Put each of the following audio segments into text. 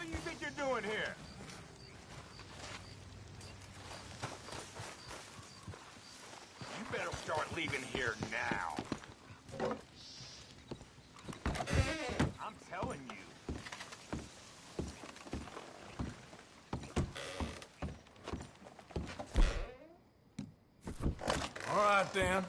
hell you think you're doing here? You better start leaving here now. I'm telling you. All right, then.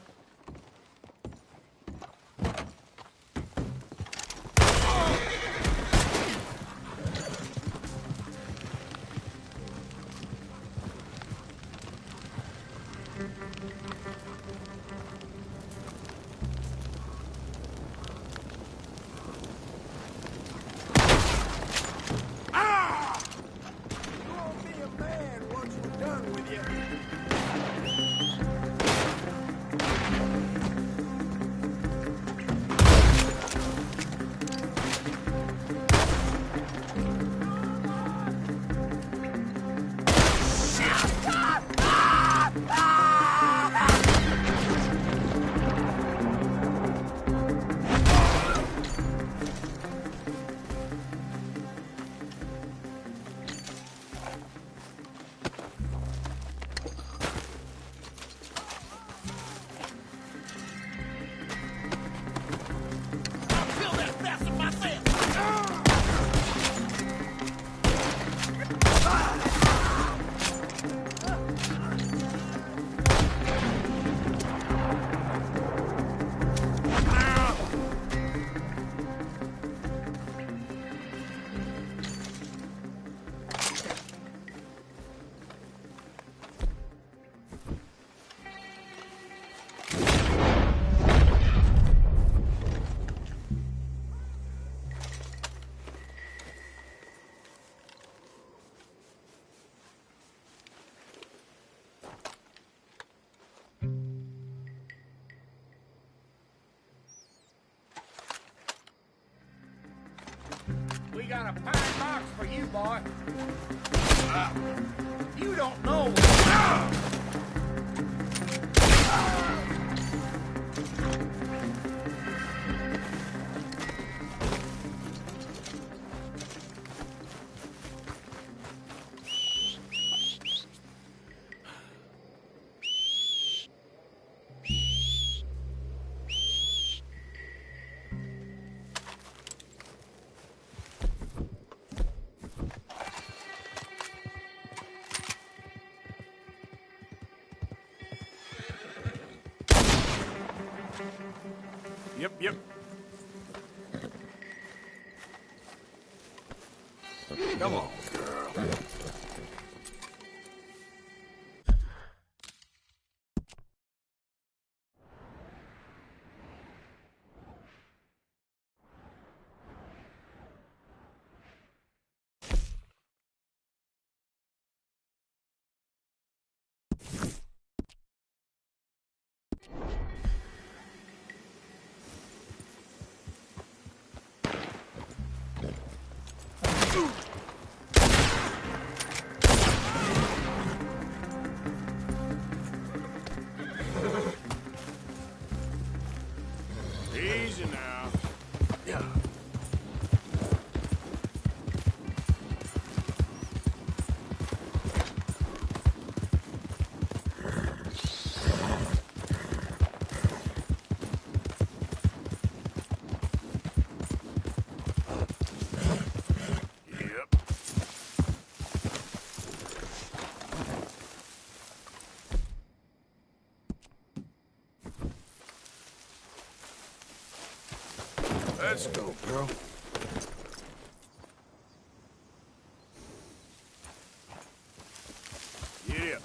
We got a pine box for you, boy. You don't know. Yep. Come on, girl. Easy now. Yeah. Let's go, girl. Yeah.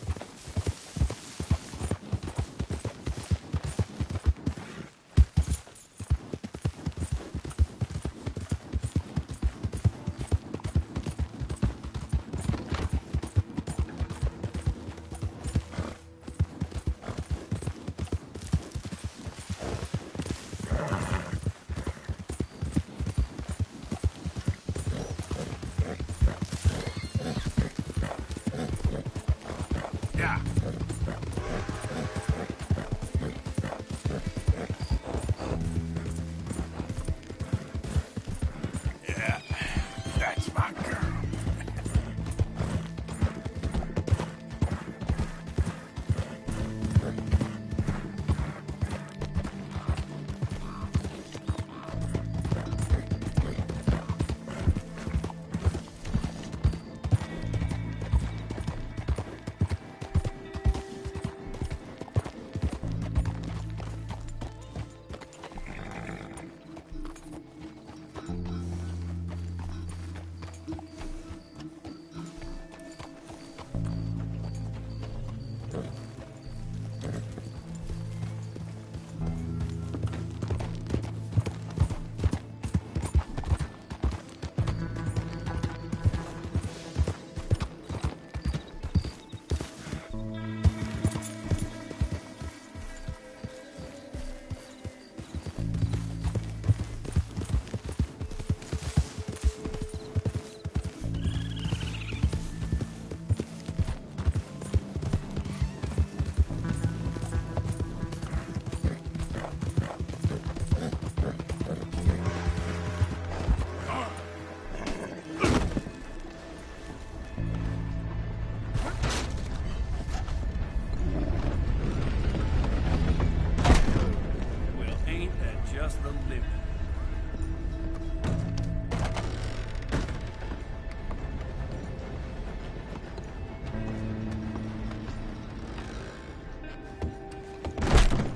the limit.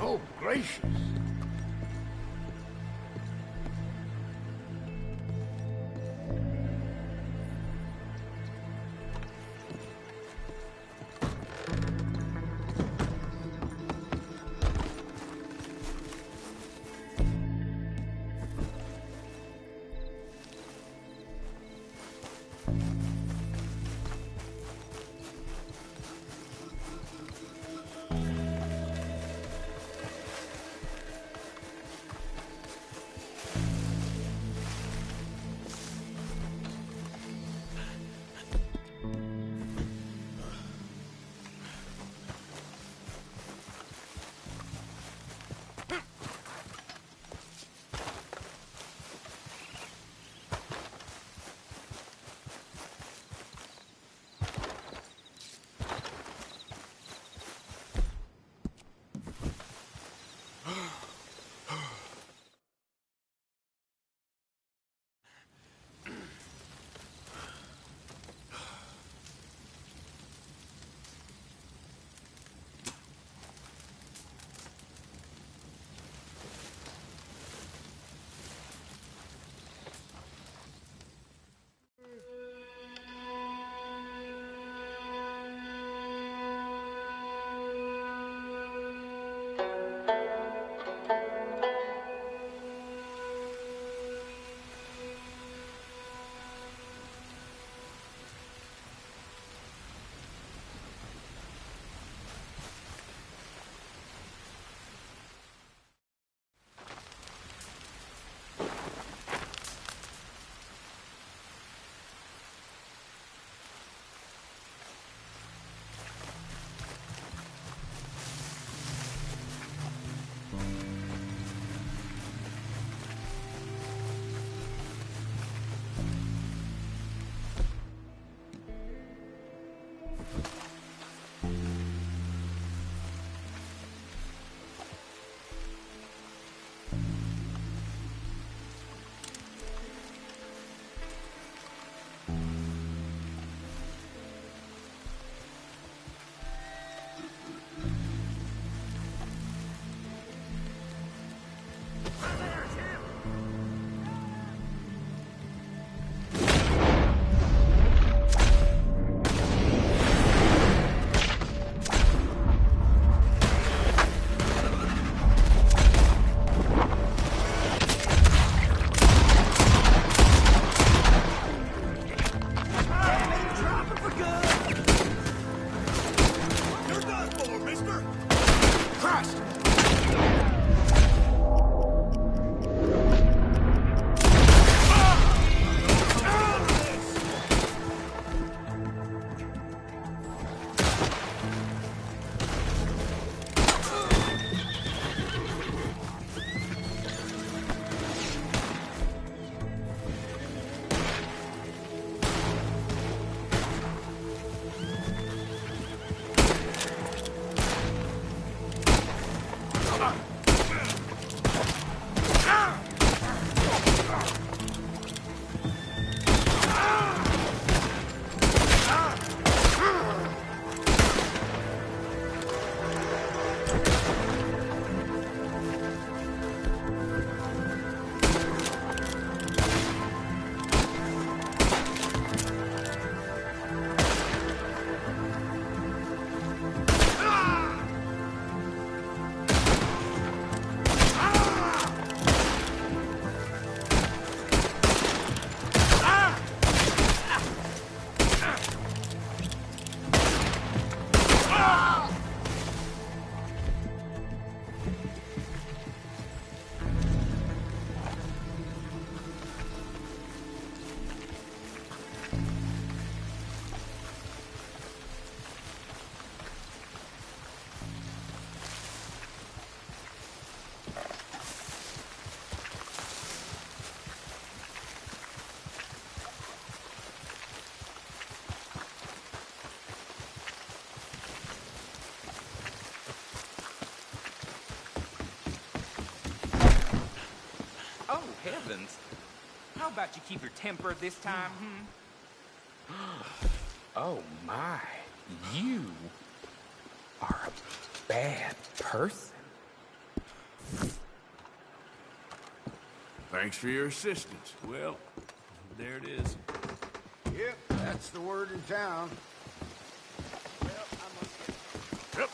Oh, gracious. heavens. How about you keep your temper this time, Oh my, you are a bad person. Thanks for your assistance. Well, there it is. Yep, that's the word in town. Well, I must get... Yep.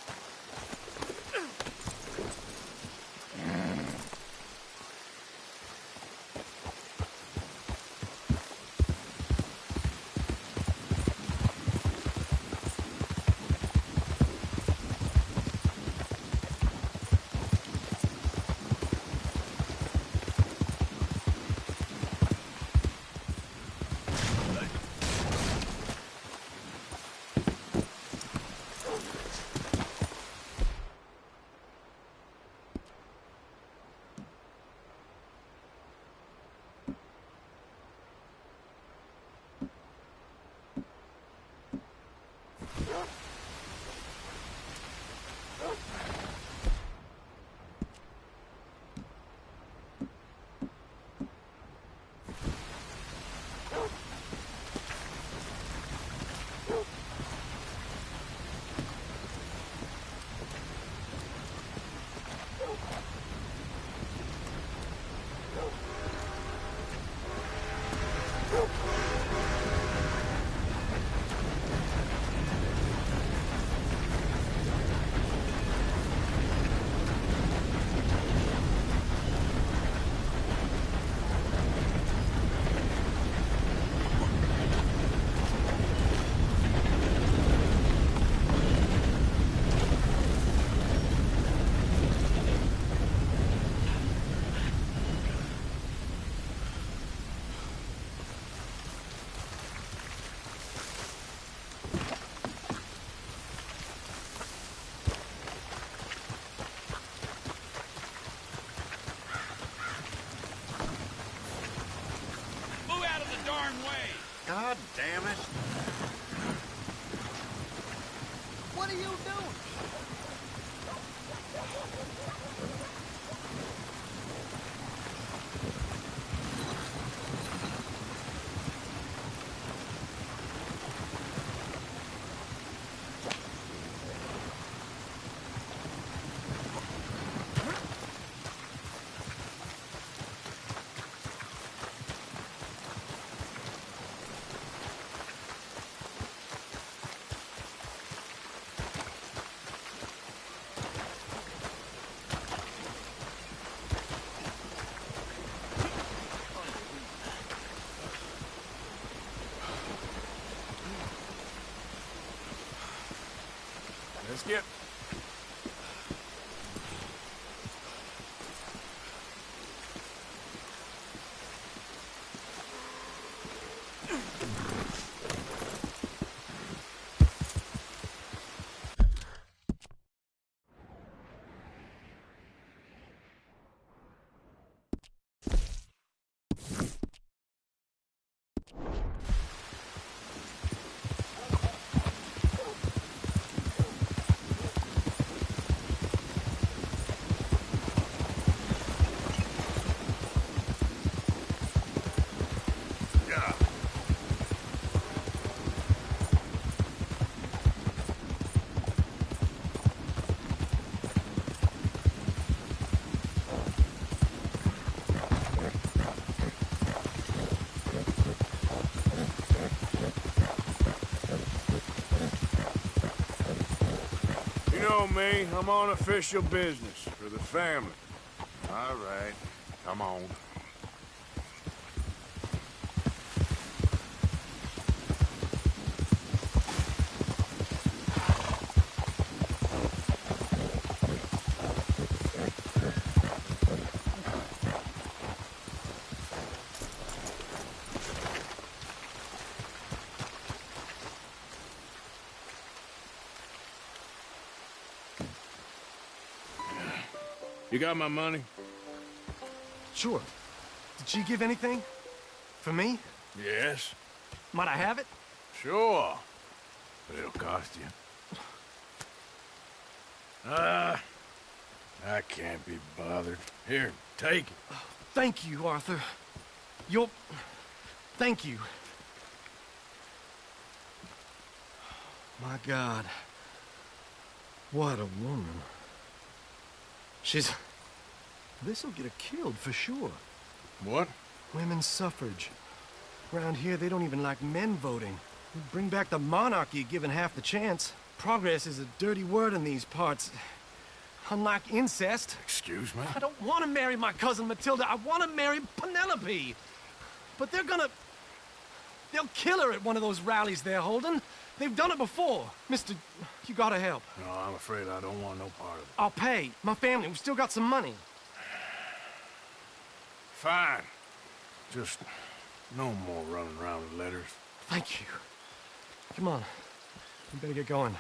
God damn it. What are you doing? Let's get... You know me, I'm on official business for the family. All right, come on. You got my money? Sure. Did she give anything? For me? Yes. Might I have it? Sure. But it'll cost you. I can't be bothered. Here, take it. Thank you, Arthur. You're... Thank you. My God. What a woman. She's... This'll get her killed for sure. What? Women's suffrage. Around here, they don't even like men voting. Bring back the monarchy given half the chance. Progress is a dirty word in these parts. Unlike incest. Excuse me? I don't want to marry my cousin Matilda. I want to marry Penelope. But they're gonna... They'll kill her at one of those rallies they're holding. They've done it before. Mister, you gotta help. No, I'm afraid I don't want no part of it. I'll pay. My family, we've still got some money. Fine. Just no more running around with letters. Thank you. Come on. We better get going.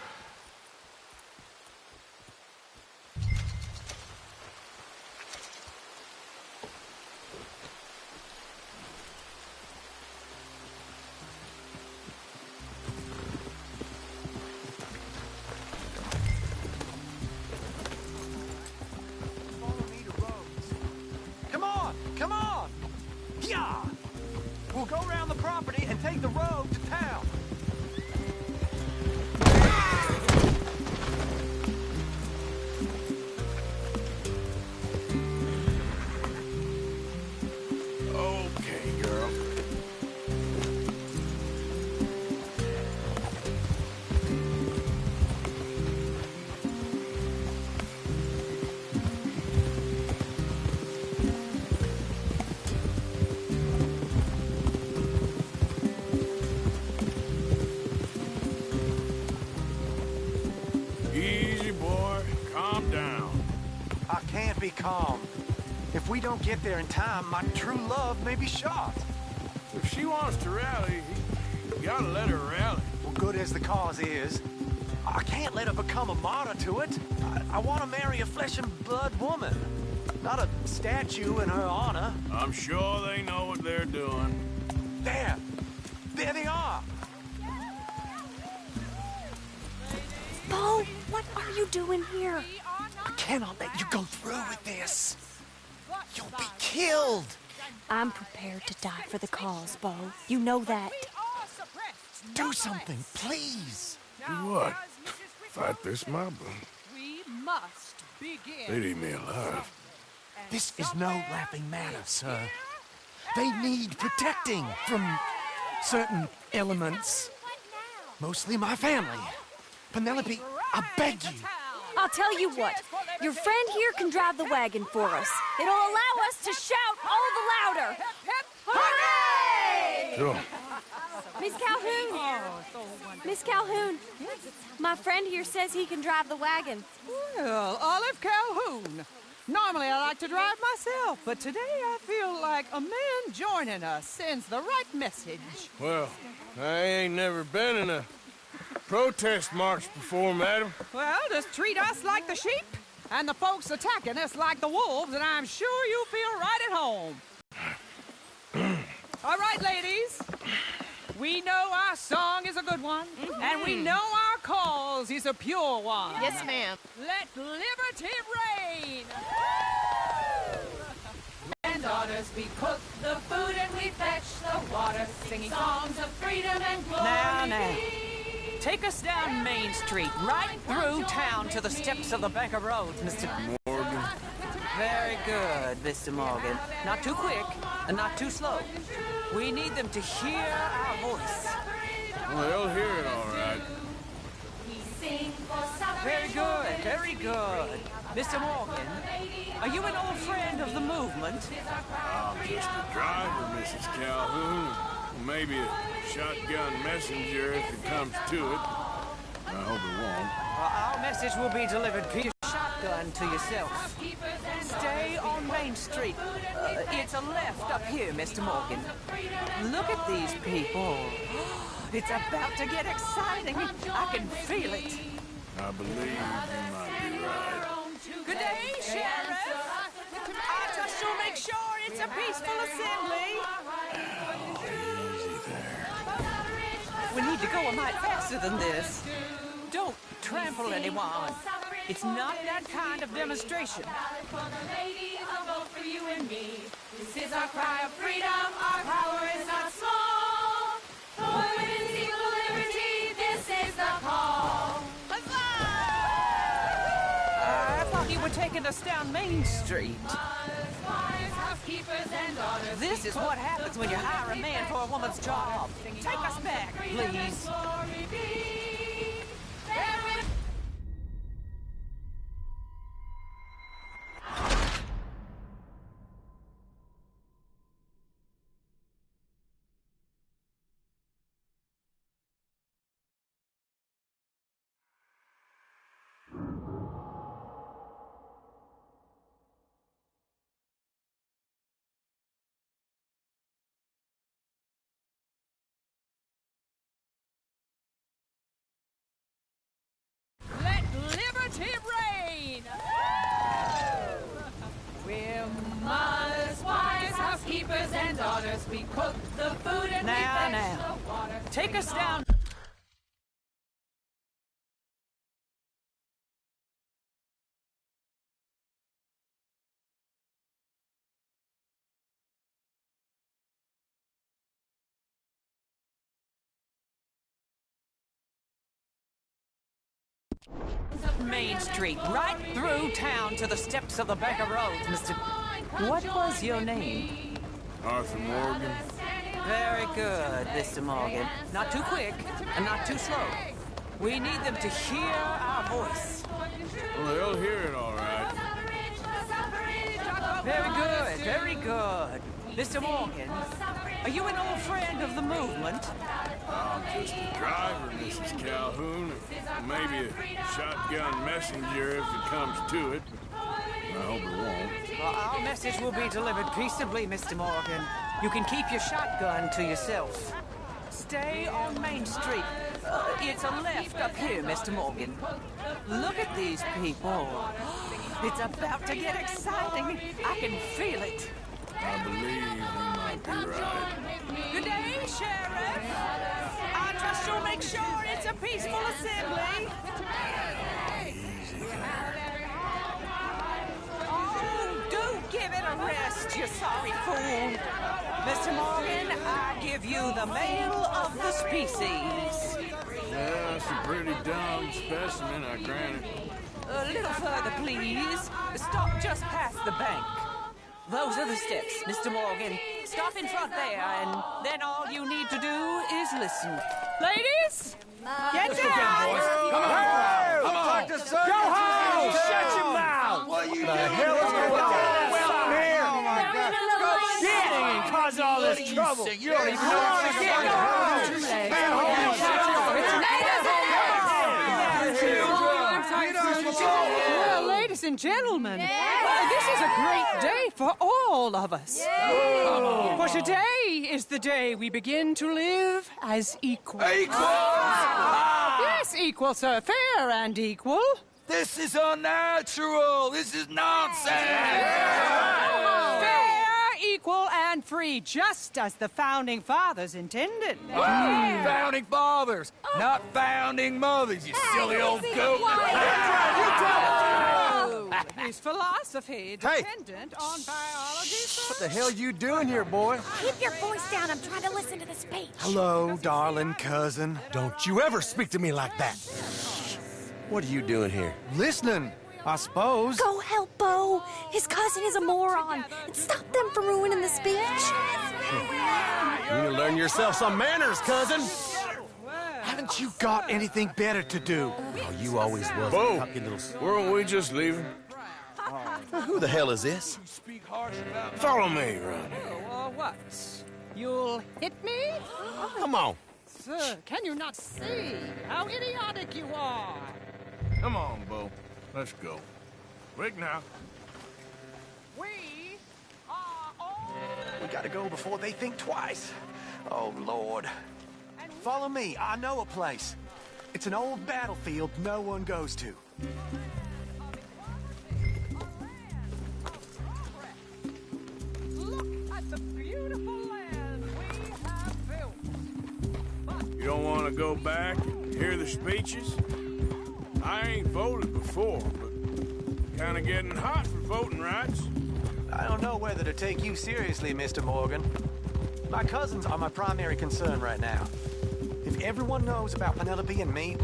Come on! Yeah! We'll go around the property and take the road to town. Okay, girl. Easy, boy. Calm down. I can't be calm. If we don't get there in time, my true love may be shot. If she wants to rally, you gotta let her rally. Well, good as the cause is, I can't let her become a martyr to it. I want to marry a flesh and blood woman, not a statue in her honor. I'm sure they know what they're doing. There! There they are! Bo, what are you doing here? I cannot let you go through with this. You'll be killed! I'm prepared to die for the cause, Bo. You know that. Do something, please! Do what? Fight this mob? We must begin. They'd eat me alive. This is no laughing matter, sir. They need protecting from certain elements. Mostly my family. Penelope, I beg you. I'll tell you what. Your friend here can drive the wagon for us. It'll allow us to shout all the louder. Hooray! Sure. Miss Calhoun. Miss Calhoun. My friend here says he can drive the wagon. Well, Olive Calhoun. Normally I like to drive myself, but today I feel like a man joining us sends the right message. Well, I ain't never been in a protest march before, madam. Well, just treat us like the sheep, and the folks attacking us like the wolves, and I'm sure you feel right at home. All right, ladies. We know our song is a good one, and we know our cause is a pure one. Yes, ma'am. Let liberty reign! And daughters, we cook the food and we fetch the water, singing songs of freedom and glory. Now. Take us down Main Street, right through town to the steps of the Bank of Roads, Mr. Morgan. Very good, Mr. Morgan. Not too quick and not too slow. We need them to hear our voice. Well, they'll hear it all right. Very good, very good. Mr. Morgan, are you an old friend of the movement? I'm just a driver, Mrs. Calhoun. Maybe a shotgun messenger if it comes to it. I hope it won't. Our message will be delivered via shotgun to yourself. Stay on Main Street. It's a left up here, Mr. Morgan. Look at these people. It's about to get exciting. I can feel it. I believe you might be right. Good day, Sheriff. I just to make sure it's a peaceful assembly. Easy there. We need to go a mite faster than this. Don't trample anyone. It's not that kind of demonstration. For the ladies, a vote for you and me. This is our cry of freedom. Our power is not small. For women's equal liberty, this is the call. I thought you were taking us down Main Street. Mothers, wives, housekeepers, and daughters. This is what happens when you hire a man for a woman's job. Take us back, please. Let liberty reign! We're mothers, wives, housekeepers, and daughters. We cook the food and we fetch the water. Take us down. Main Street, right through town to the steps of the Bank of Roads, Mr. What was your name? Arthur Morgan. Very good, Mr. Morgan. Not too quick and not too slow. We need them to hear our voice. Well, they'll hear it all right. Very good, very good. Mr. Morgan, are you an old friend of the movement? I'm just a driver, Mrs. Calhoun. Maybe a shotgun messenger if it comes to it. I hope it won't. Well, our message will be delivered peaceably, Mr. Morgan. You can keep your shotgun to yourself. Stay on Main Street. It's a left up here, Mr. Morgan. Look at these people. It's about to get exciting. I can feel it. I believe you might be right. Good day, Sheriff. I trust you'll make sure it's a peaceful assembly. Oh, do give it a rest, you sorry fool. Mr. Morgan, I give you the male of the species. Yeah, that's a pretty dumb specimen, I grant it. A little further, please. Stop just past the bank. Those are the steps, Mr. Morgan. Stop in front there, and then all you need to do is listen. Ladies, get down! Come on! Go home! Shut your mouth! What are you doing? The hell is going on? Well, here! Oh, my God. Go shit! And cause all this trouble. You don't even know what to get. Go home! Well, ladies and gentlemen, this is a great day for all of us. For today is the day we begin to live as equals. Equal! Yes, equal, sir. Fair and equal. This is unnatural! This is nonsense! Fair, equal, and free, just as the Founding Fathers intended. Founding fathers, not founding mothers, you silly old goat! His philosophy dependent on biology, sir. What the hell you doing here, boy? Keep your voice down. I'm trying to listen to the speech. Hello, darling cousin. Don't you ever speak to me like that. What are you doing here? Listening, I suppose. Go help Bo. His cousin is a moron. And stop them from ruining the speech. You need to learn yourself some manners, cousin. Haven't you got anything better to do? Oh, you always was. Bo, a little... weren't we just leaving? Who the hell is this? Follow me, Ronnie. Or what? You'll hit me? Come on. Sir, can you not see how idiotic you are? Come on, Bo. Let's go. Quick now. We are all... We gotta go before they think twice. Oh, Lord. Follow me. I know a place. It's an old battlefield no one goes to. Look at the beautiful land we have built. You don't want to go back and hear the speeches? I ain't voted before, but kind of getting hot for voting rights. I don't know whether to take you seriously, Mr. Morgan. My cousins are my primary concern right now. If everyone knows about Penelope and me...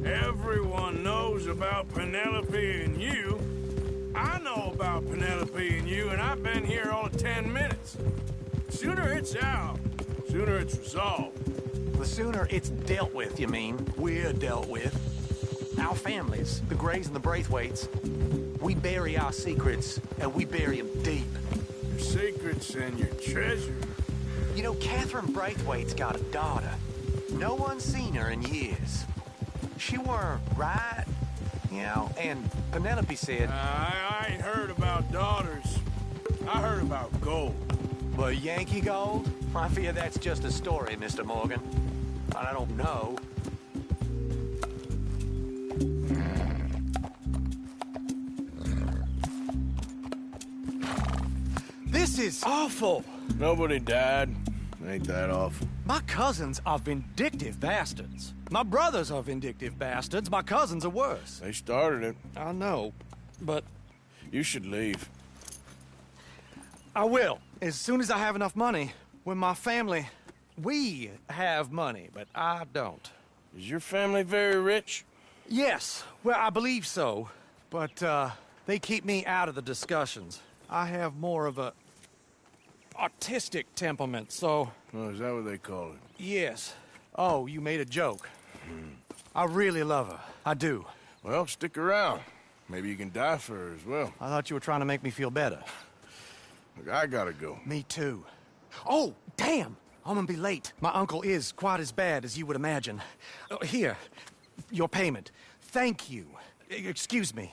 Everyone knows about Penelope and you. I know about Penelope and you, and I've been here all of 10 minutes. Sooner it's out, sooner it's resolved. The sooner it's dealt with, you mean? We're dealt with. Our families, the Grays and the Braithwaites, we bury our secrets, and we bury them deep. Your secrets and your treasure. You know, Catherine Braithwaite's got a daughter. No one's seen her in years. She weren't right, you know, and Penelope said... I ain't heard about daughters. I heard about gold. But Yankee gold? I fear that's just a story, Mr. Morgan. I don't know. This is awful. Nobody died. Ain't that awful? My cousins are vindictive bastards. My brothers are vindictive bastards. My cousins are worse. They started it. I know, but... You should leave. I will, as soon as I have enough money. When my family... We have money, but I don't. Is your family very rich? Yes, well, I believe so. But, they keep me out of the discussions. I have more of a... artistic temperament, so... Oh, is that what they call it? Yes. Oh, you made a joke. I really love her. I do. Well, stick around. Maybe you can die for her as well. I thought you were trying to make me feel better. Look, I gotta go. Me too. Oh, damn! I'm gonna be late. My uncle is quite as bad as you would imagine. Here, your payment. Thank you. Excuse me.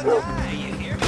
gonna die, you hear me?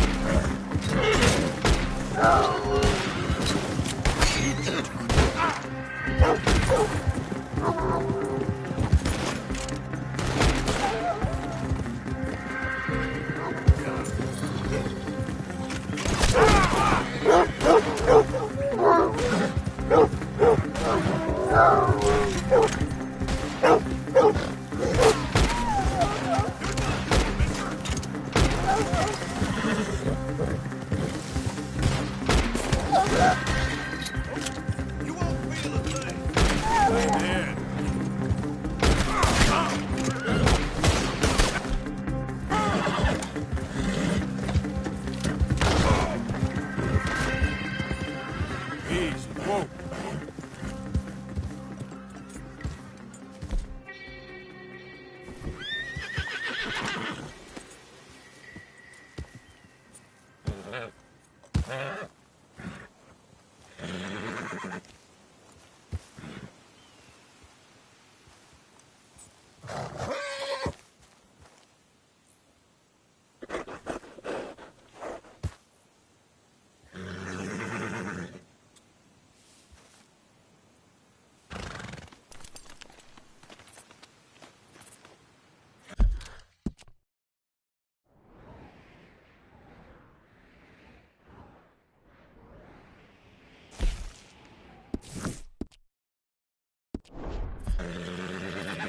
You won't feel a thing. Dead. Easy. Whoa.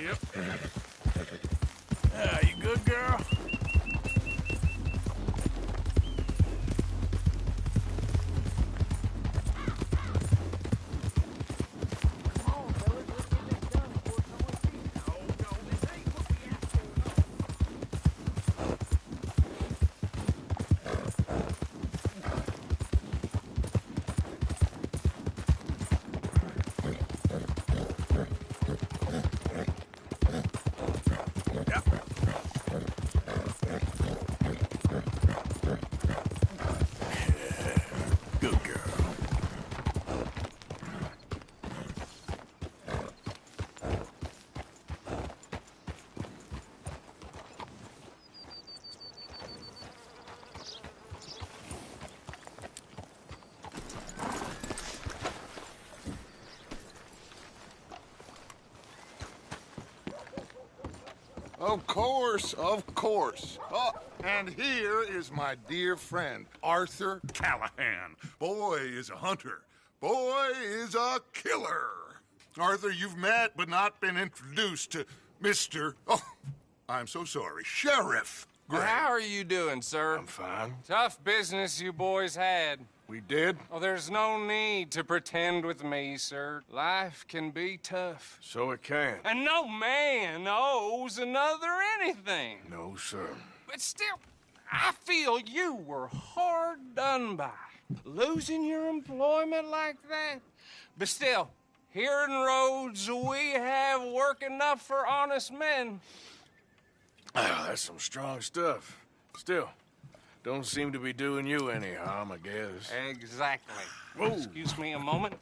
Yep. You good, girl? Good girl. Of course, of course. Oh, and here is my dear friend, Arthur Callahan. Boy is a hunter. Boy is a killer. Arthur, you've met but not been introduced to Mr. Oh, I'm so sorry, Sheriff Gray. How are you doing, sir? I'm fine. Tough business you boys had. We did? Oh, there's no need to pretend with me, sir. Life can be tough. So it can. And no man owes another anything. No, sir. But still, I feel you were hard done by. Losing your employment like that. But still, here in Rhodes, we have work enough for honest men. Oh, that's some strong stuff. Still, don't seem to be doing you any harm, I guess. Exactly. Whoa. Excuse me a moment.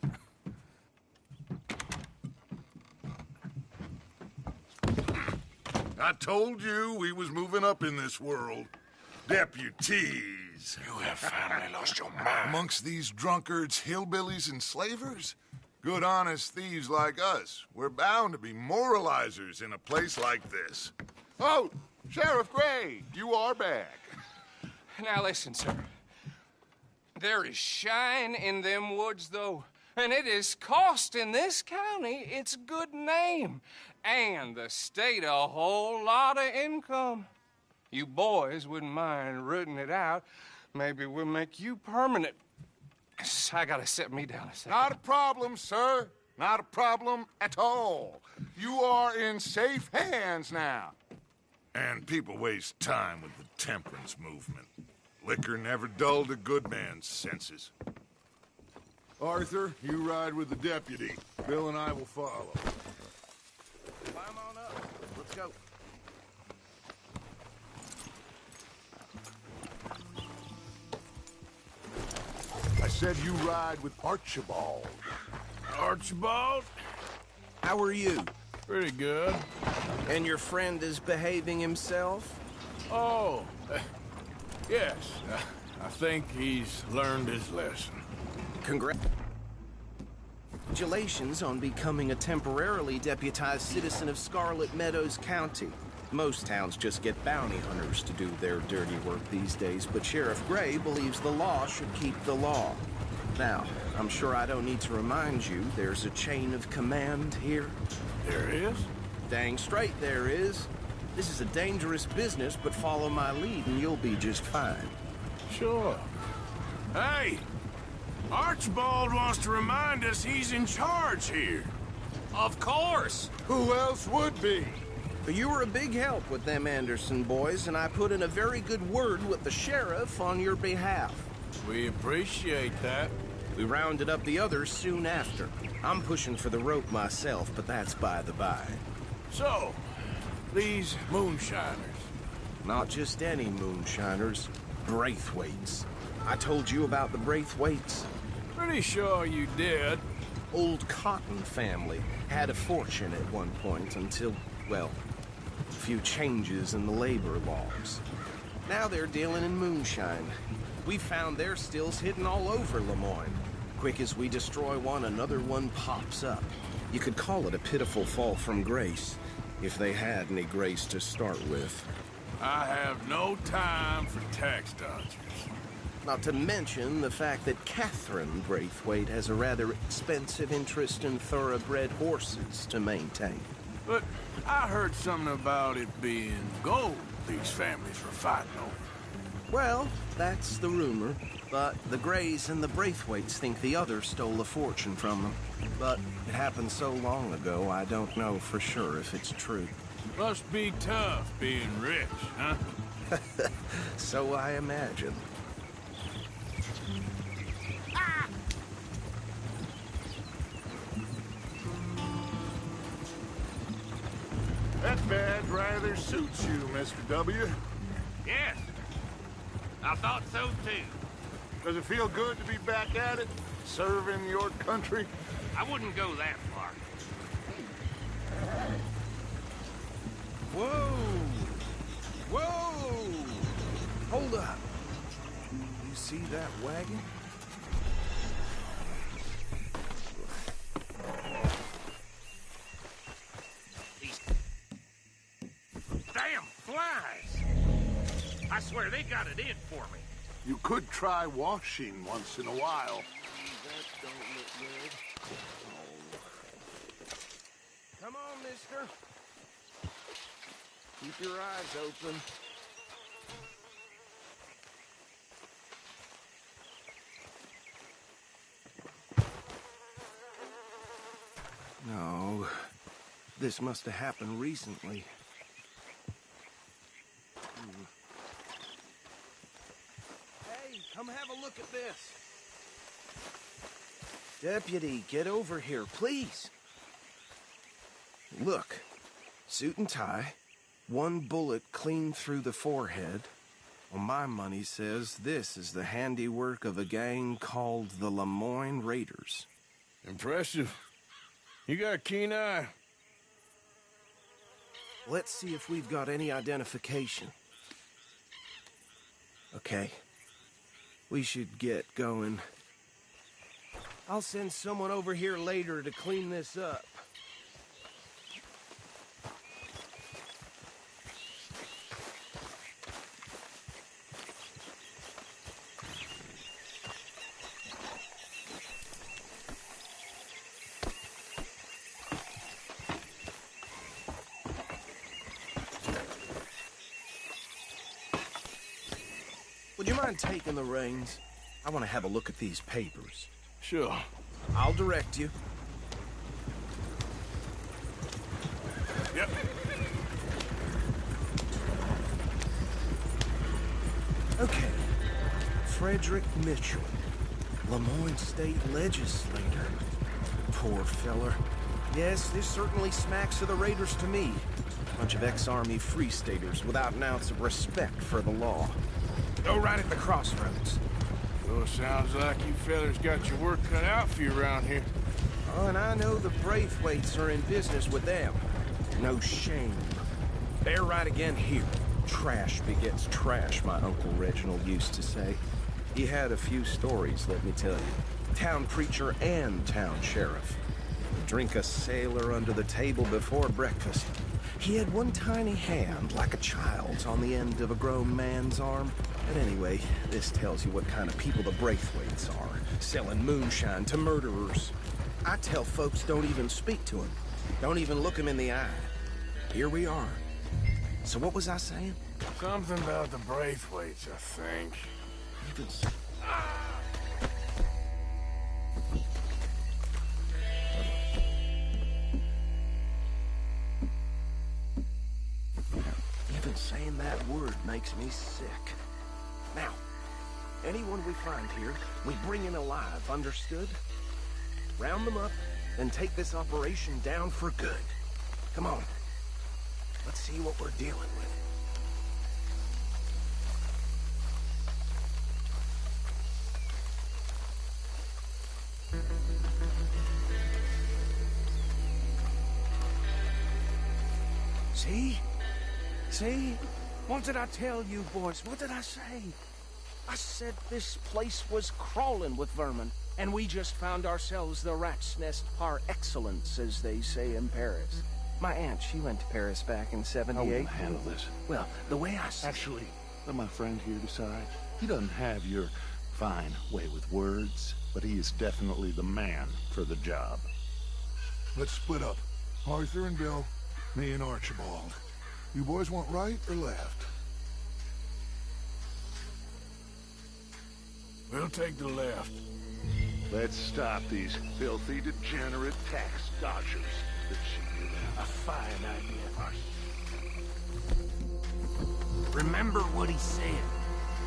I told you we was moving up in this world. Deputies. You have finally lost your mind. Amongst these drunkards, hillbillies, and slavers? Good, honest thieves like us. We're bound to be moralizers in a place like this. Oh, Sheriff Gray, you are back. Now listen, sir. There is shine in them woods, though, and it is costing this county its good name and the state a whole lot of income. You boys wouldn't mind rooting it out. Maybe we'll make you permanent. I gotta sit me down a second. Not a problem, sir. Not a problem at all. You are in safe hands now. And people waste time with the temperance movement. Liquor never dulled a good man's senses. Arthur, you ride with the deputy. Bill and I will follow. Climb on up. Let's go. I said you ride with Archibald. Archibald? How are you? Pretty good. And your friend is behaving himself? Oh, Yes, I think he's learned his lesson. Congratulations on becoming a temporarily deputized citizen of Scarlet Meadows County. Most towns just get bounty hunters to do their dirty work these days, but Sheriff Gray believes the law should keep the law. Now, I'm sure I don't need to remind you there's a chain of command here. There is? Dang straight there is. This is a dangerous business, but follow my lead and you'll be just fine. Sure. Hey! Archibald wants to remind us he's in charge here. Of course! Who else would be? But you were a big help with them Anderson boys, and I put in a very good word with the sheriff on your behalf. We appreciate that. We rounded up the others soon after. I'm pushing for the rope myself, but that's by the by. So, these moonshiners. Not just any moonshiners, Braithwaites. I told you about the Braithwaites. Pretty sure you did. Old Cotton family had a fortune at one point until, well, a few changes in the labor laws. Now they're dealing in moonshine. We found their stills hidden all over Lemoyne. Quick as we destroy one, another one pops up. You could call it a pitiful fall from grace, if they had any grace to start with. I have no time for tax dodgers. Not to mention the fact that Catherine Braithwaite has a rather expensive interest in thoroughbred horses to maintain. But I heard something about it being gold these families were fighting over. Well, that's the rumor. But the Grays and the Braithwaites think the other stole a fortune from them. But it happened so long ago, I don't know for sure if it's true. Must be tough being rich, huh? So I imagine. That badge rather suits you, Mr. W. Yes. I thought so, too. Does it feel good to be back at it? Serving your country? I wouldn't go that far. Whoa! Whoa! Hold up. You see that wagon? These damn flies! I swear they got it in for me. You could try washing once in a while. That don't look good. Oh. Come on, mister. Keep your eyes open. No. This must have happened recently. Hey, come have a look at this. Deputy, get over here, please. Look. Suit and tie. One bullet clean through the forehead. Well, my money says this is the handiwork of a gang called the Lemoyne Raiders. Impressive. You got a keen eye. Let's see if we've got any identification. Okay. We should get going. I'll send someone over here later to clean this up. Would you mind taking the reins? I want to have a look at these papers. Sure. I'll direct you. Yep. Okay. Frederick Mitchell, Lemoyne State Legislator. Poor feller. Yes, this certainly smacks of the Raiders to me. Bunch of ex-Army Free Staters without an ounce of respect for the law. Go right at the crossroads. Sure sounds like you fellas got your work cut out for you around here. Oh, and I know the Braithwaites are in business with them. No shame. Bear right again here. Trash begets trash, my Uncle Reginald used to say. He had a few stories, let me tell you. Town preacher and town sheriff. Drink a sailor under the table before breakfast. He had one tiny hand, like a child's, on the end of a grown man's arm. But anyway, this tells you what kind of people the Braithwaites are, selling moonshine to murderers. I tell folks don't even speak to him. Don't even look him in the eye. Here we are. So what was I saying? Something about the Braithwaites, I think. Even saying that word makes me sick. Now, anyone we find here, we bring in alive, understood? Round them up, and take this operation down for good. Come on. Let's see what we're dealing with. See? See? What did I tell you, boys? What did I say? I said this place was crawling with vermin, and we just found ourselves the rat's nest par excellence, as they say in Paris. My aunt, she went to Paris back in '78. I won't handle this. Well, the way I see... Actually, let my friend here decide. He doesn't have your fine way with words, but he is definitely the man for the job. Let's split up. Arthur and Bill, me and Archibald. You boys want right or left? We'll take the left. Let's stop these filthy, degenerate tax dodgers. A fine idea. Remember what he said.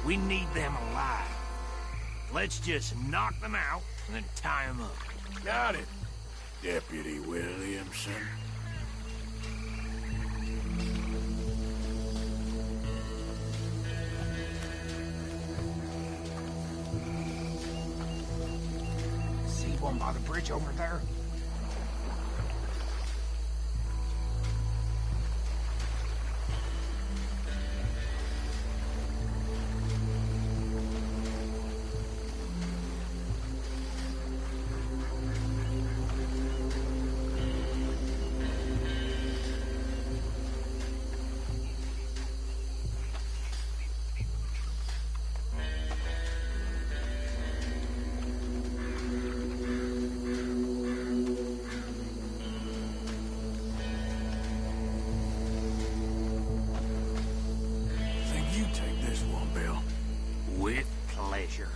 We need them alive. Let's just knock them out and then tie them up. Got it, Deputy Williamson. See one by the bridge over there? With pleasure.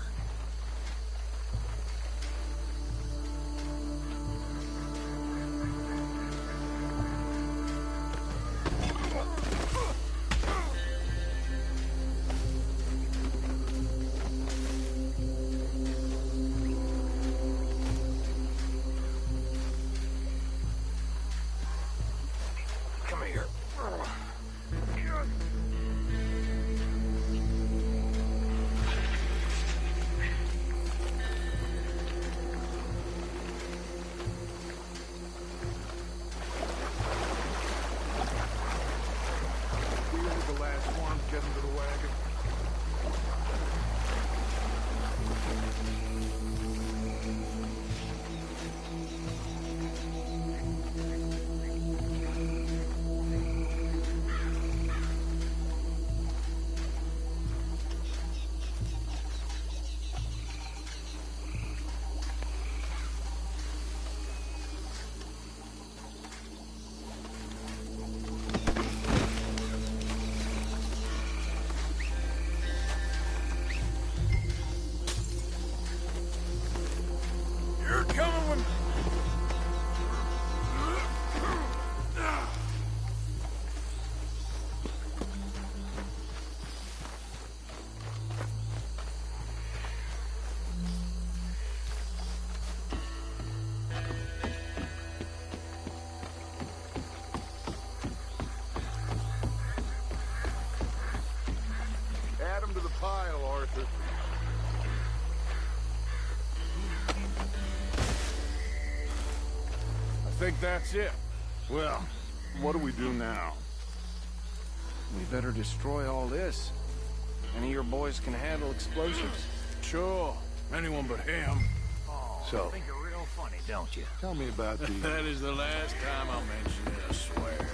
Come here. The last one, get into the wagon. Add them to the pile, Arthur. I think that's it. Well, what do we do now? We better destroy all this. Any of your boys can handle explosives? Sure. Anyone but him. So, think you're real funny, don't you? Tell me about the... That is the last time I'll mention it, I swear.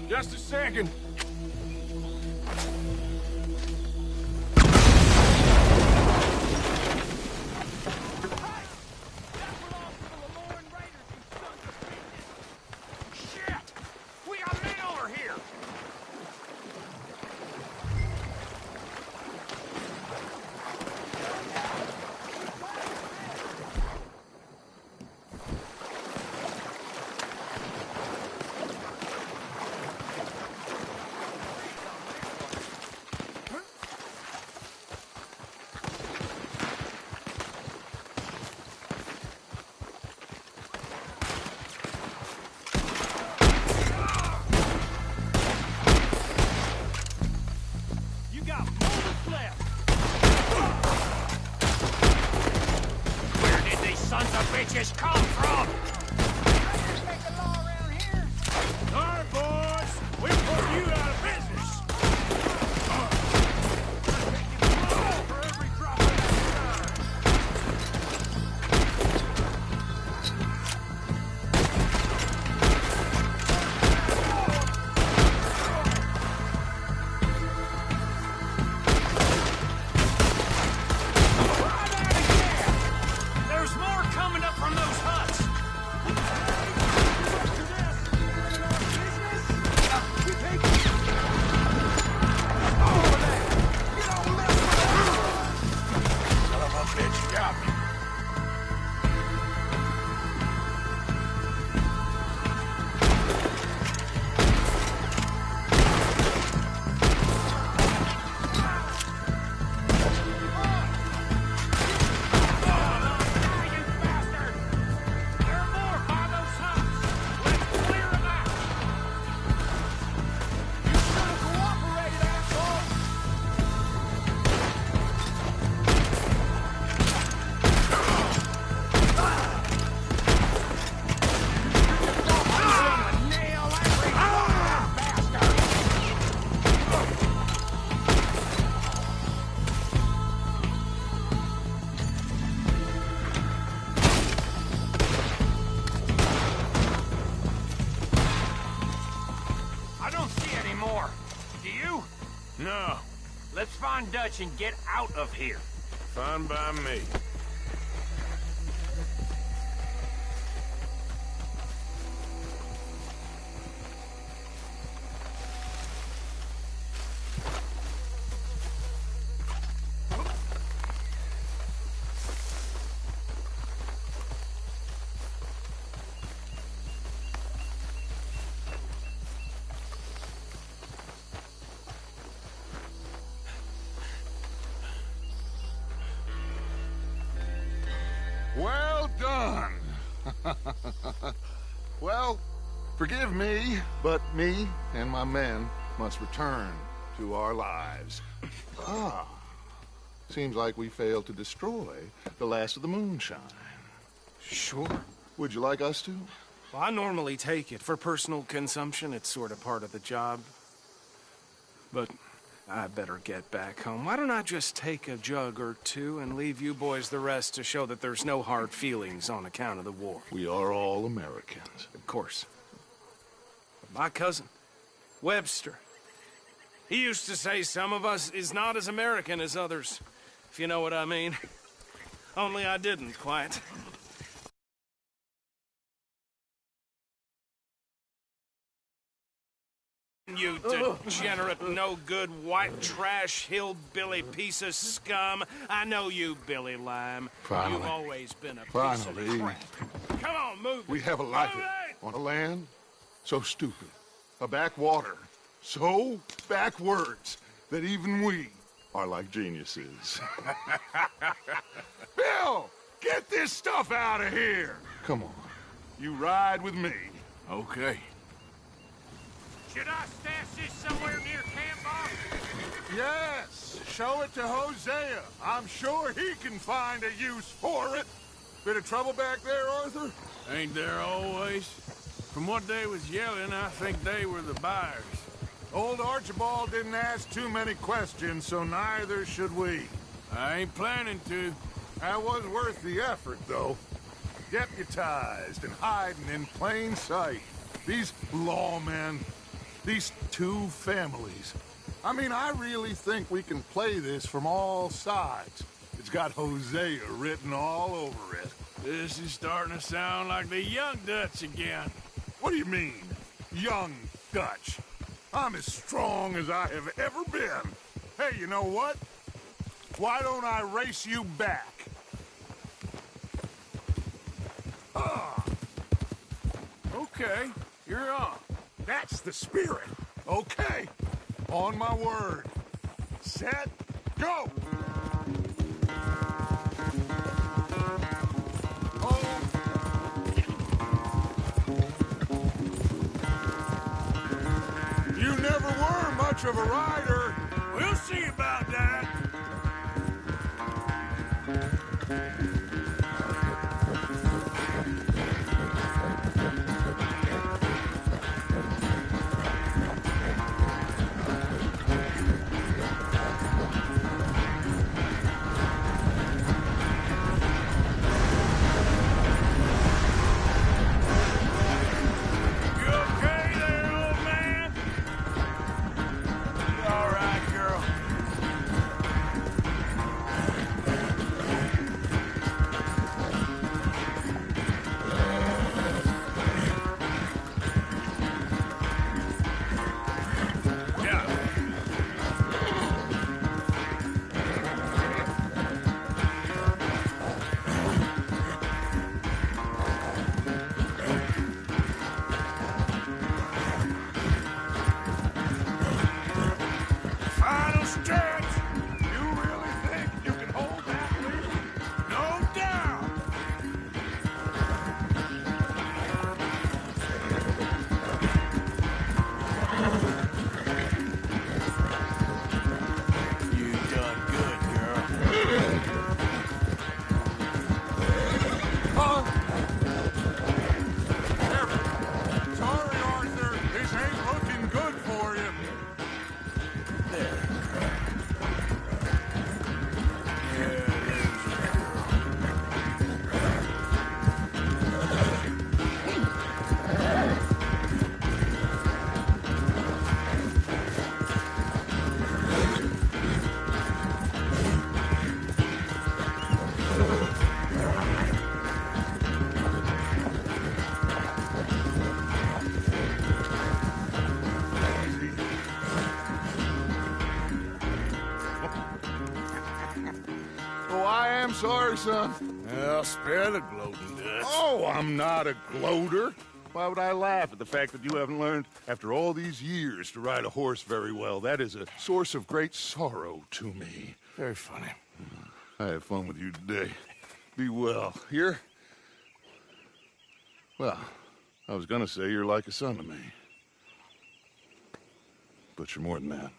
Just a second. Bitches come from! All right, boys. We put you out of business. For every drop of that There's more coming up from those huts! son of a bitch got me. No. Let's find Dutch and get out of here. Fine by me. Well done. Well, forgive me, but me and my men must return to our lives. Seems like we failed to destroy the last of the moonshine. Sure. Would you like us to? Well, I normally take it. For personal consumption, it's sort of part of the job. But I better get back home. Why don't I just take a jug or two and leave you boys the rest to show that there's no hard feelings on account of the war? We are all Americans. Of course. My cousin, Webster. He used to say some of us is not as American as others, if you know what I mean. Only I didn't quite. You degenerate, no-good, white trash, hillbilly piece of scum. I know you, Billy Lime. Finally. You've always been a piece Finally. of crap. Come on, move. We have a life on a land so stupid, a backwater so backwards that even we are like geniuses. Bill, get this stuff out of here. Come on, you ride with me. Okay. Should I stash this somewhere near camp, boss? Yes, show it to Hosea. I'm sure he can find a use for it. Bit of trouble back there, Arthur? Ain't there always? From what they was yelling, I think they were the buyers. Old Archibald didn't ask too many questions, so neither should we. I ain't planning to. That was worth the effort, though. Deputized and hiding in plain sight. These lawmen, these two families. I mean, I really think we can play this from all sides. It's got Hosea written all over it. This is starting to sound like the Young Dutch again. What do you mean, Young Dutch? I'm as strong as I have ever been. Hey, you know what? Why don't I race you back? Okay, you're on. That's the spirit. Okay, on my word. Set, go! You never were much of a rider. We'll see about that. Sorry, son. Well, spare the gloating, Dutch. Oh, I'm not a gloater. Why would I laugh at the fact that you haven't learned, after all these years, to ride a horse very well? That is a source of great sorrow to me. Very funny. I had fun with you today. Be well. Here? Well, I was gonna say you're like a son to me. But you're more than that.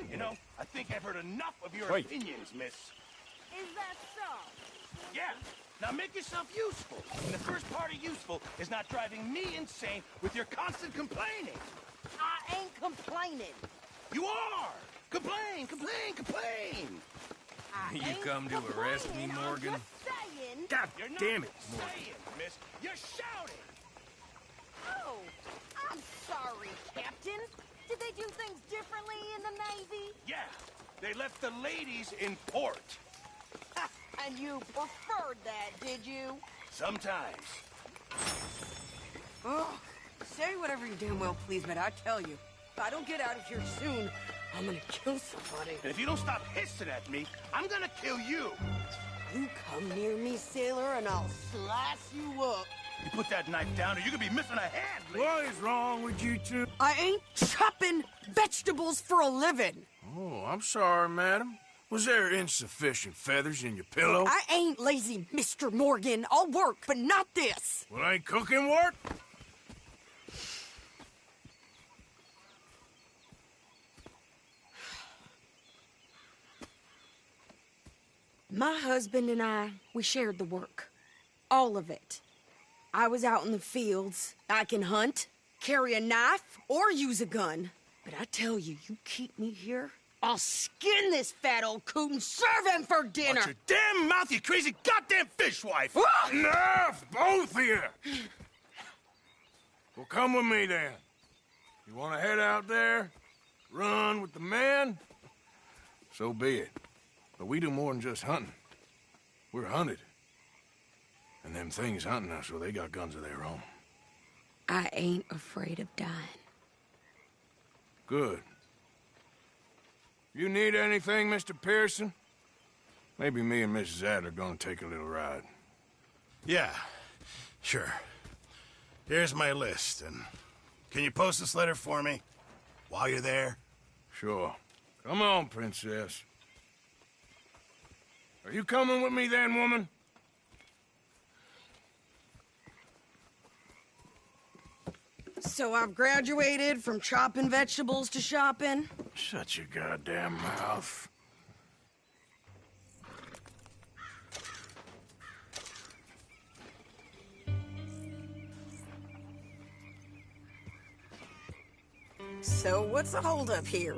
You know, I think I've heard enough of your opinions, miss. Is that so? Yeah. Now make yourself useful. And the first part of useful is not driving me insane with your constant complaining. I ain't complaining. You are! Complain, complain, complain! You come to arrest me, Morgan? God damn it, Morgan. Miss. You're shouting! Oh, I'm sorry, Captain. Did they do things differently in the Navy? Yeah, they left the ladies in port. And you preferred that, did you? Sometimes. Oh, say whatever you damn well please, but I tell you, if I don't get out of here soon, I'm gonna kill somebody. And if you don't stop hissing at me, I'm gonna kill you. You come near me, sailor, and I'll slice you up. You put that knife down or you could be missing a hand. What is wrong with you two? I ain't chopping vegetables for a living. Oh, I'm sorry, madam. Was there insufficient feathers in your pillow? I ain't lazy, Mr. Morgan. I'll work, but not this. Well, ain't cooking work? My husband and I, we shared the work. All of it. I was out in the fields. I can hunt, carry a knife, or use a gun. But I tell you, you keep me here, I'll skin this fat old coot and serve him for dinner. Watch your damn mouth, you crazy goddamn fishwife! Enough, both of you! Well, come with me, then. You want to head out there? Run with the men? So be it. But we do more than just hunting. We're hunted. And them things hunting us, so they got guns of their own. I ain't afraid of dying. Good. You need anything, Mr. Pearson? Maybe me and Mrs. Adler gonna take a little ride. Yeah, sure. Here's my list, and can you post this letter for me while you're there? Sure. Come on, Princess. Are you coming with me then, woman? So I've graduated from chopping vegetables to shopping? Shut your goddamn mouth. So what's the holdup here?